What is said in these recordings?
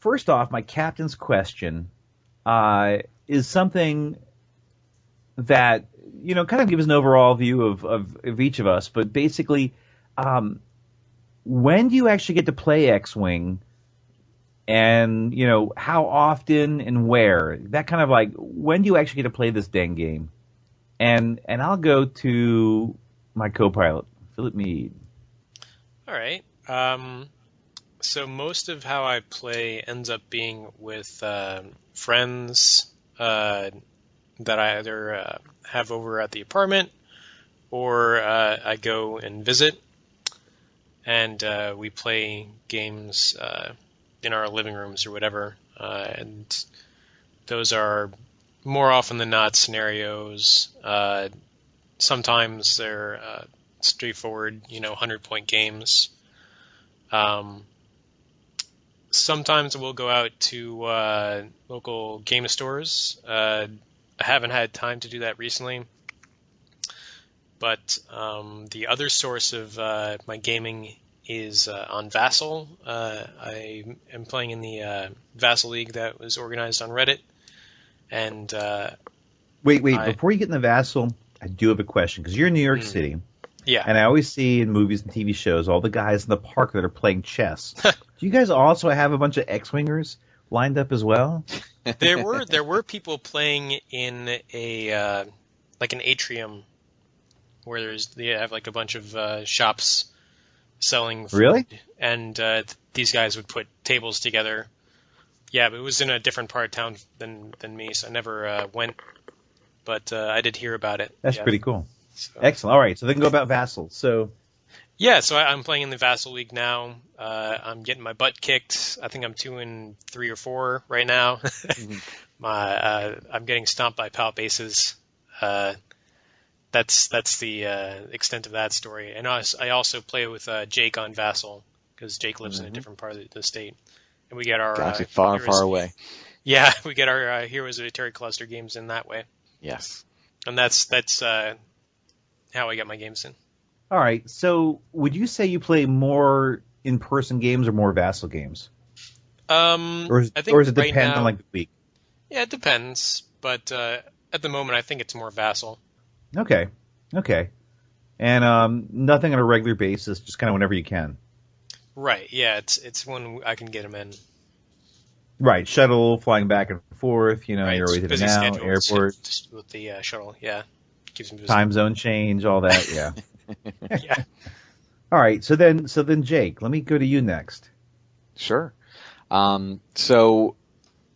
first off, my captain's question is something that, kind of gives an overall view of each of us. But basically, when do you actually get to play X-Wing? And, how often and where? That kind of like, when do you actually get to play this dang game? And I'll go to my co-pilot, Philip Mead. All right. So most of how I play ends up being with friends that I either have over at the apartment or I go and visit, and we play games in our living rooms or whatever. And those are more often than not scenarios. Sometimes they're straightforward, 100-point games. Sometimes we'll go out to local game stores. I haven't had time to do that recently. But the other source of my gaming is on Vassal. I am playing in the Vassal League that was organized on Reddit. And wait, before you get in the Vassal, I do have a question, because you're in New York City. Yeah. And I always see in movies and TV shows all the guys in the park that are playing chess. Do you guys also have a bunch of X-Wingers lined up as well? There were people playing in a like an atrium where they have like a bunch of shops selling food. Really? And these guys would put tables together. Yeah, but it was in a different part of town than me, so I never went. But I did hear about it. That's pretty cool. So. Excellent. All right, so they can go about Vassal. So I'm playing in the Vassal League now. I'm getting my butt kicked. I think I'm 2-3 or 4 right now. I'm getting stomped by pallet bases. That's the extent of that story. And I also play with Jake on Vassal, because Jake lives in a different part of the state, and we get our far away. Yeah, we get our Heroes of the Terry Cluster games in that way. Yes, and that's how I get my games in. All right. So would you say you play more in-person games or more Vassal games? Or does it depend on like the week? Yeah, it depends. But at the moment, I think it's more Vassal. Okay. And nothing on a regular basis, just kind of whenever you can. Right. Yeah, it's when I can get them in. Right. Shuttle, flying back and forth. Right. You're always in and out. Airport. With the shuttle, yeah. Keeps me busy. Time zone change, all that, yeah. Yeah. All right, so then, Jake, let me go to you next. Sure. So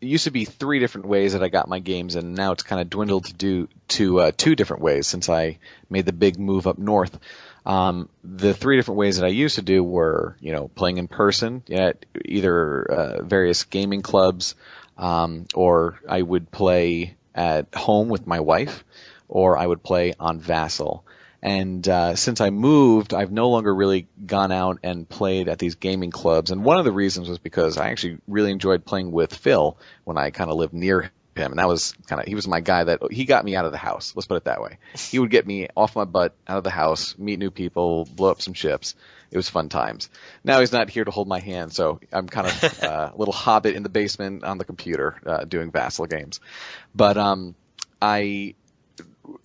it used to be 3 different ways that I got my games, and now it's kind of dwindled to 2 different ways since I made the big move up north. The 3 different ways that I used to do were, playing in person at either various gaming clubs, or I would play at home with my wife, or I would play on Vassal. And since I moved, I've no longer really gone out and played at these gaming clubs. And one of the reasons was because I actually really enjoyed playing with Phil when I kind of lived near him. And that was he was my guy he got me out of the house. Let's put it that way. He would get me off my butt, out of the house, meet new people, blow up some ships. It was fun times. Now he's not here to hold my hand, so I'm kind of a little hobbit in the basement on the computer doing Vassal games. But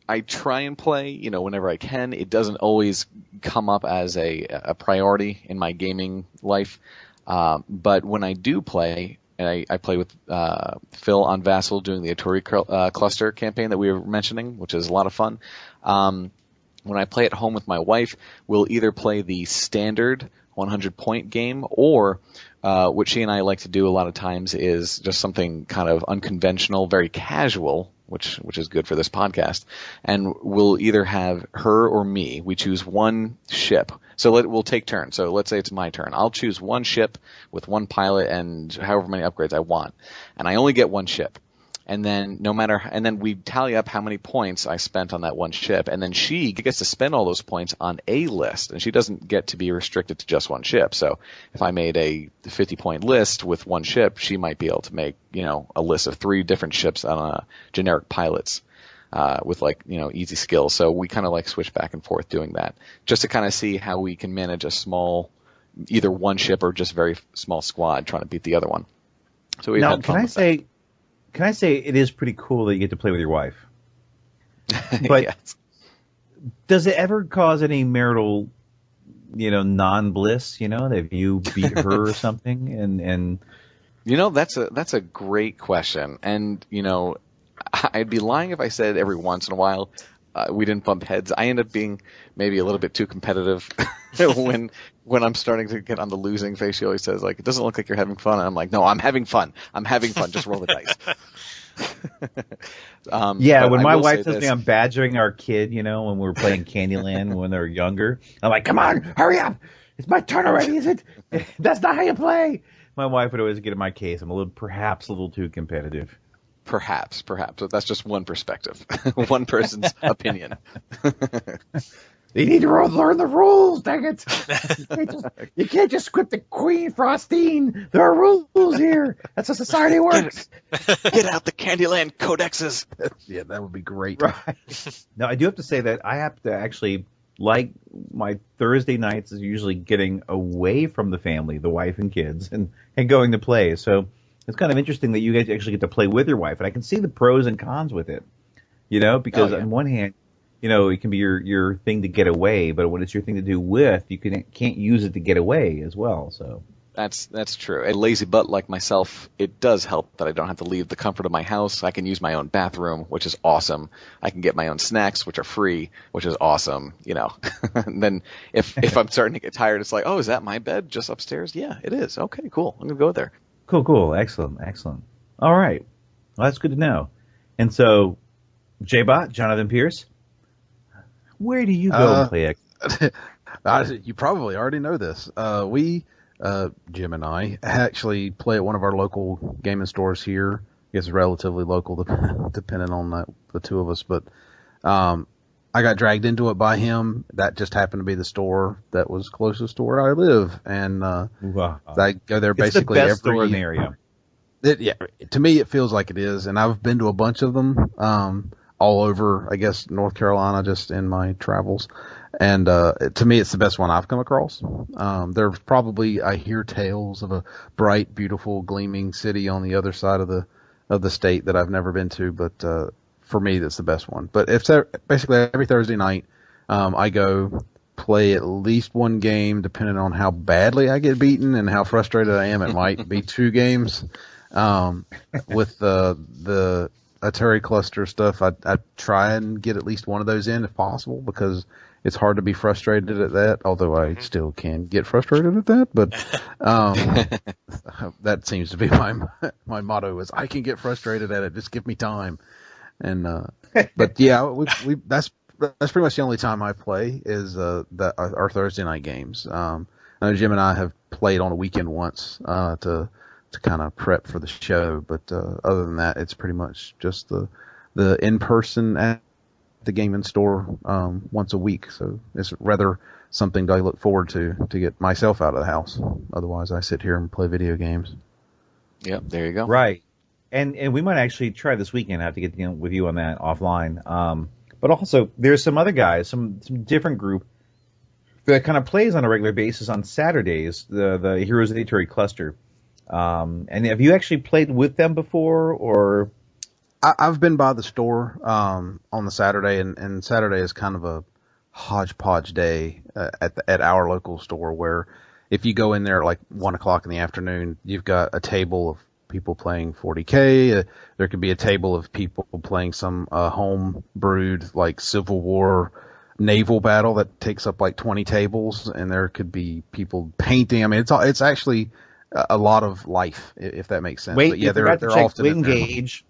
I try and play, whenever I can. It doesn't always come up as a priority in my gaming life. But when I do play, and I play with Phil on Vassal doing the Aturi cluster campaign that we were mentioning, which is a lot of fun. When I play at home with my wife, we'll either play the standard 100-point game, or what she and I like to do a lot of times is just something kind of unconventional, very casual, which is good for this podcast. And we'll either have her or me. We choose one ship. So we'll take turns. So let's say it's my turn. I'll choose one ship with one pilot and however many upgrades I want. And I only get one ship. And then we tally up how many points I spent on that one ship, and then she gets to spend all those points on a list, and she doesn't get to be restricted to just one ship. So if I made a 50-point list with one ship, she might be able to make, a list of 3 different ships on generic pilots with easy skills. So we kind of switch back and forth doing that, just to kind of see how we can manage a small, either one ship or just very small squad trying to beat the other one. So we've Now, had fun with that. can I say it is pretty cool that you get to play with your wife? But Yes. does it ever cause any marital, non-bliss? That you beat her or something, and That's a great question, and I'd be lying if I said every once in a while we didn't bump heads. I end up being maybe a little bit too competitive when I'm starting to get on the losing face. She always says, like, it doesn't look like you're having fun. And I'm like, no, I'm having fun. I'm having fun. Just roll the dice. yeah, But when I my will wife say says to me, this. I'm badgering our kid, when we were playing Candyland when they were younger. I'm like, come on, hurry up. It's my turn already, is it? That's not how you play. My wife would always get in my case. I'm perhaps a little too competitive. Perhaps. But that's just one perspective, one person's opinion. You need to learn the rules, dang it. You can't just script the Queen Frostine. There are rules here. That's how society works. Get out the Candyland codexes. Yeah, that would be great. Right. Now, I do have to say that I have to actually, like my Thursday nights is usually getting away from the family, the wife and kids, and going to play. So it's kind of interesting that you guys actually get to play with your wife. And I can see the pros and cons with it, because on one hand, it can be your thing to get away, but when it's your thing to do with, you can't use it to get away as well. So That's true. A lazy butt like myself, it does help that I don't have to leave the comfort of my house. I can use my own bathroom, which is awesome. I can get my own snacks, which are free, which is awesome. And then if I'm starting to get tired, it's like, oh, is that my bed just upstairs? Yeah, it is. Okay, cool. I'm gonna go there. cool, excellent. All right, well, that's good to know. And so, J-Bot, Jonathan Pierce, where do you go and play X? You probably already know this. Jim and I actually play at one of our local gaming stores here. I guess relatively local, depending on the two of us. But I got dragged into it by him. That just happened to be the store that was closest to where I live, and I go there basically it's the best every store in the area. To me, it feels like it is, and I've been to a bunch of them all over, I guess, North Carolina, just in my travels. And to me, it's the best one I've come across. There's probably, I hear tales of a bright, beautiful, gleaming city on the other side of the state that I've never been to, but for me, that's the best one. But it's basically every Thursday night, I go play at least one game, depending on how badly I get beaten and how frustrated I am. It might be 2 games. With the Atari cluster stuff, I try and get at least one of those in if possible, because it's hard to be frustrated at that, although I still can get frustrated at that. But that seems to be my motto is I can get frustrated at it. Just give me time. And but yeah, that's pretty much the only time I play is our Thursday night games. I know Jim and I have played on a weekend once to kind of prep for the show, but other than that, it's pretty much just the in-person at the gaming store once a week. So it's rather something that I look forward to get myself out of the house. Otherwise, I sit here and play video games. Yep, there you go. Right. And we might actually try this weekend. I have to get with you on that offline. But also, there's some other guys, some different group that kind of plays on a regular basis on Saturdays, the Heroes of the Atari Cluster. And have you actually played with them before, or? I've been by the store on the Saturday, and Saturday is kind of a hodgepodge day at our local store, where if you go in there at like 1 o'clock in the afternoon, you've got a table of people playing 40K. There could be a table of people playing some home brewed like Civil War naval battle that takes up like 20 tables, and there could be people painting. I mean, it's actually a lot of life, if that makes sense. Wait, but yeah, they're check often wind gauge.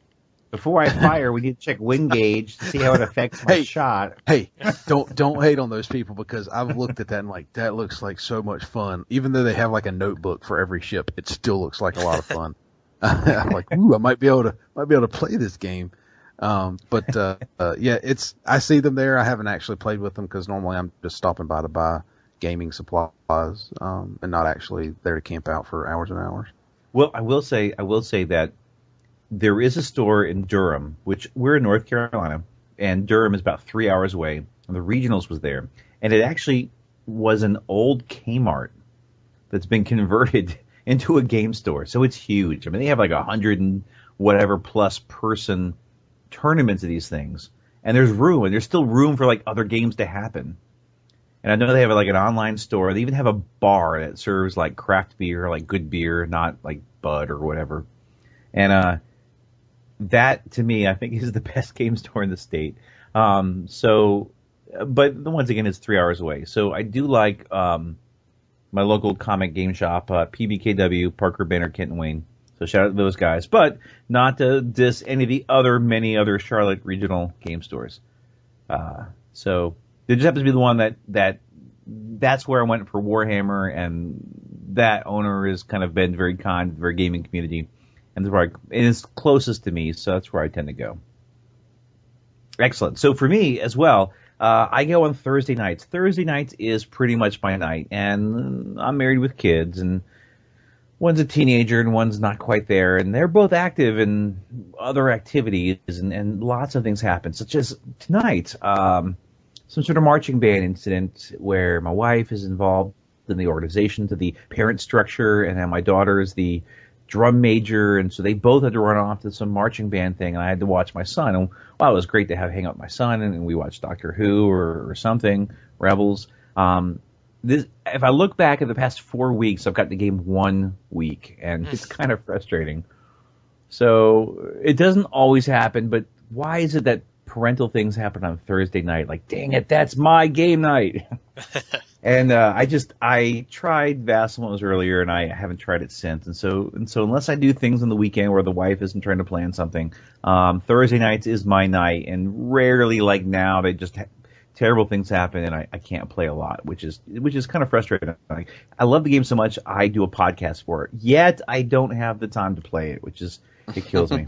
Before I fire, we need to check wind gauge to see how it affects my shot. Hey, don't hate on those people, because I've looked at that and like, that looks like so much fun. Even though they have like a notebook for every ship, it still looks like a lot of fun. I'm like, ooh, I might be able to play this game. But yeah, I see them there. I haven't actually played with them, because normally I'm just stopping by to buy gaming supplies, and not actually there to camp out for hours and hours. Well, I will say that there is a store in Durham, which we're in North Carolina, and Durham is about 3 hours away, and the Regionals was there. And it actually was an old Kmart that's been converted into a game store. So it's huge. I mean, they have like 100 and whatever plus person tournaments of these things. And there's room, and there's still room for like other games to happen. And I know they have like an online store. They even have a bar that serves like craft beer, like good beer, not like Bud or whatever. And that to me, I think is the best game store in the state. But once again, it's 3 hours away. So I do like my local comic game shop, PBKW, Parker, Banner, Kent, and Wayne. So shout out to those guys. But not to diss any of the many other Charlotte regional game stores. So it just happens to be the one that's where I went for Warhammer, and that owner has kind of been very kind to the very gaming community, and it's closest to me, so that's where I tend to go. Excellent. So for me as well, I go on Thursday nights. Thursday nights is pretty much my night, and I'm married with kids, and one's a teenager and one's not quite there, and they're both active in other activities, and lots of things happen, such as tonight, some sort of marching band incident where my wife is involved in the organization to the parent structure, and then my daughter is the drum major, and so they both had to run off to some marching band thing, and I had to watch my son. And wow, it was great to hang out with my son, and we watched Doctor Who or something, Rebels. If I look back at the past 4 weeks, I've got the game 1 week, and it's kind of frustrating. So it doesn't always happen, but why is it that parental things happen on Thursday night? Like, dang it, that's my game night. And I tried Vassimo's earlier, and I haven't tried it since. And so unless I do things on the weekend where the wife isn't trying to plan something, Thursday nights is my night. And rarely, like now, they just terrible things happen, and I can't play a lot, which is kind of frustrating. I love the game so much, I do a podcast for it. Yet I don't have the time to play it, it kills me.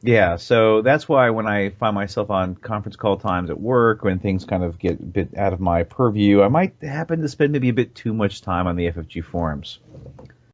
Yeah, so that's why when I find myself on conference call times at work, when things kind of get a bit out of my purview, I might happen to spend maybe a bit too much time on the FFG forums.